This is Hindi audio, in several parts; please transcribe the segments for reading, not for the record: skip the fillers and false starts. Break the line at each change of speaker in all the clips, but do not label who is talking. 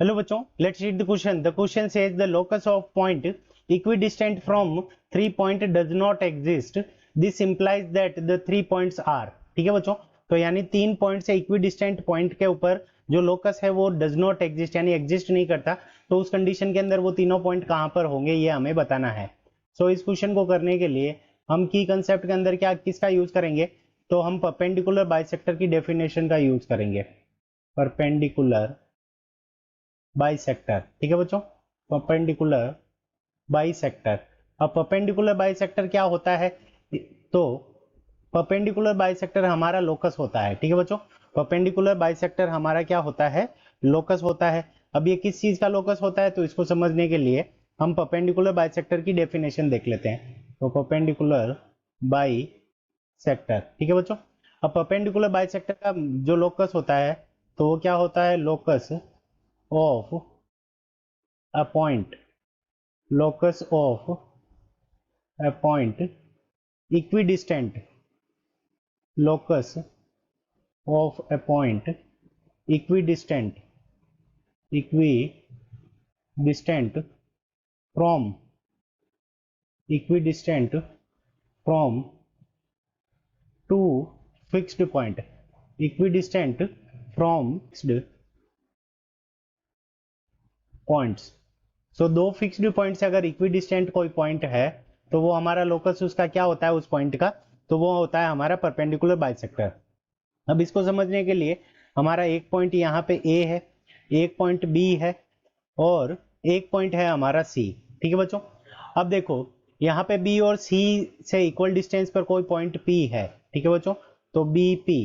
हेलो बच्चों, let's read the question. The question says the locus of point equidistant from 3 point does not exist, this implies that the 3 points are. ठीक है बच्चों, तो यानी 3 पॉइंट से इक्विडिस्टेंट पॉइंट के ऊपर जो लोकस है वो डज नॉट एग्जिस्ट यानी एग्जिस्ट नहीं करता, तो उस कंडीशन के अंदर वो तीनों पॉइंट कहां पर होंगे ये हमें बताना है। सो इस क्वेश्चन को करने के लिए हम की कंसेप्ट के अंदर क्या किसका यूज करेंगे, तो हम परपेंडिकुलर बाइसेक्टर की डेफिनेशन का यूज करेंगे। परपेंडिकुलर बाइसेक्टर, ठीक है बच्चों, परपेंडिकुलर बाइसेक्टर। अब परपेंडिकुलर बाइसेक्टर क्या होता है, तो परपेंडिकुलर बाइसेक्टर हमारा लोकस होता है। ठीक है बच्चों, परपेंडिकुलर बाइसेक्टर हमारा क्या होता है, लोकस होता है। अब ये किस चीज का लोकस होता है, तो इसको समझने के लिए हम परपेंडिकुलर बाइसेक्टर की डेफिनेशन देख लेते हैं। तो परपेंडिकुलर बाइसेक्टर, ठीक है बच्चों। अब परपेंडिकुलर बाइसेक्टर का जो लोकस होता है तो वो क्या होता है, locus of a point, locus of a point equidistant, locus of a point equidistant from equidistant from two fixed point, equidistant from fixed points। सो दो फिक्स्ड पॉइंट से अगर इक्विडिस्टेंट कोई पॉइंट है तो वो हमारा लोकस उसका क्या होता है, उस पॉइंट का, तो वो होता है हमारा परपेंडिकुलर बाइसेक्टर। अब इसको समझने के लिए हमारा एक पॉइंट यहाँ पे ए है, एक पॉइंट बी है और एक पॉइंट है हमारा सी। ठीक है बच्चों, अब देखो यहाँ पे बी और सी से इक्वल डिस्टेंस पर कोई पॉइंट पी है। ठीक है बच्चों, तो B P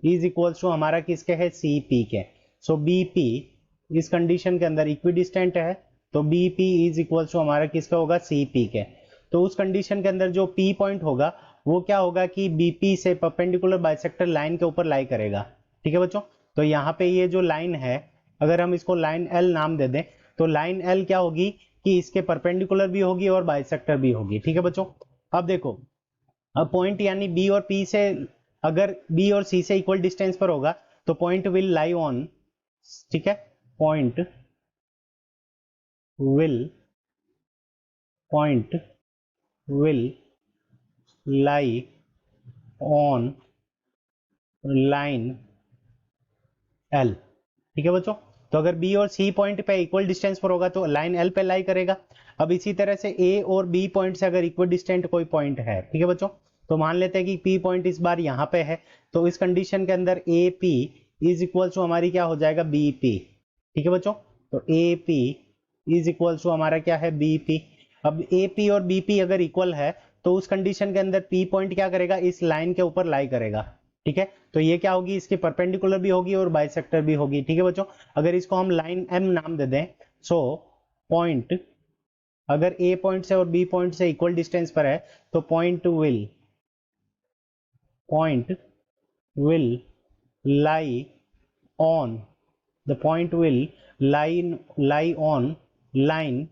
is equal to हमारा किसके है, सी पी के। सो बी पी इस कंडीशन के अंदर इक्विडिस्टेंट है, तो B P is equal to हमारा किसका होगा, सी पी के। तो उस कंडीशन के अंदर जो पी पॉइंट होगा वो क्या होगा कि बीपी से परपेंडिकुलर बाइसेक्टर लाइन के ऊपर लाई करेगा। ठीक है बच्चों, तो यहाँ पे ये जो लाइन है अगर हम इसको लाइन एल नाम दे दें तो लाइन एल क्या होगी कि इसके परपेंडिकुलर भी होगी और बाइसेक्टर भी होगी। ठीक है बच्चों, अब देखो, अब पॉइंट यानी बी और पी से अगर बी और सी से इक्वल डिस्टेंस पर होगा तो पॉइंट विल लाई ऑन, ठीक है, point will lie on line L. ठीक है बच्चों, तो अगर बी और सी पॉइंट पे इक्वल डिस्टेंस पर होगा तो लाइन एल पे लाई करेगा। अब इसी तरह से ए और बी पॉइंट से अगर इक्वल डिस्टेंट कोई पॉइंट है, ठीक है बच्चों, तो मान लेते हैं कि पी पॉइंट इस बार यहाँ पे है, तो इस कंडीशन के अंदर A P is equal to हमारी क्या हो जाएगा, बी पी। ठीक है बच्चों, तो A P is equal to हमारा क्या है, बी पी। अब ए पी और बी पी अगर इक्वल है तो उस कंडीशन के अंदर पी पॉइंट क्या करेगा, इस लाइन के ऊपर लाई करेगा। ठीक है, तो ये क्या होगी, इसकी परपेंडिकुलर भी होगी और बाइसेक्टर भी होगी। ठीक है बच्चों, अगर इसको हम लाइन एम नाम दे दें, सो पॉइंट अगर ए पॉइंट से और बी पॉइंट से इक्वल डिस्टेंस पर है तो point will lie on the point will lie on line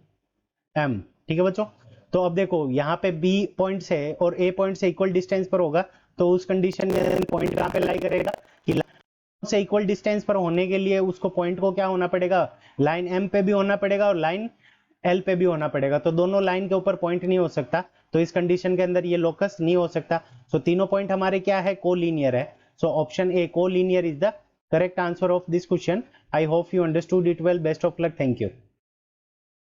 M. ठीक है बच्चों, तो अब देखो यहाँ पे बी पॉइंट से और ए पॉइंट से इक्वल डिस्टेंस पर होगा तो उस कंडीशन में पॉइंट कहां पे लाई करेगा कि लाइन से इक्वल डिस्टेंस पर होने के लिए उसको पॉइंट को क्या होना पड़ेगा, लाइन एम पे भी होना पड़ेगा और लाइन एल पे भी होना पड़ेगा। तो दोनों लाइन के ऊपर पॉइंट नहीं हो सकता, तो इस कंडीशन के अंदर ये लोकस नहीं हो सकता। सो तीनों पॉइंट हमारे क्या है, कोलिनियर है। So option A collinear is the correct answer of this question. I hope you understood it well. Best of luck, thank you.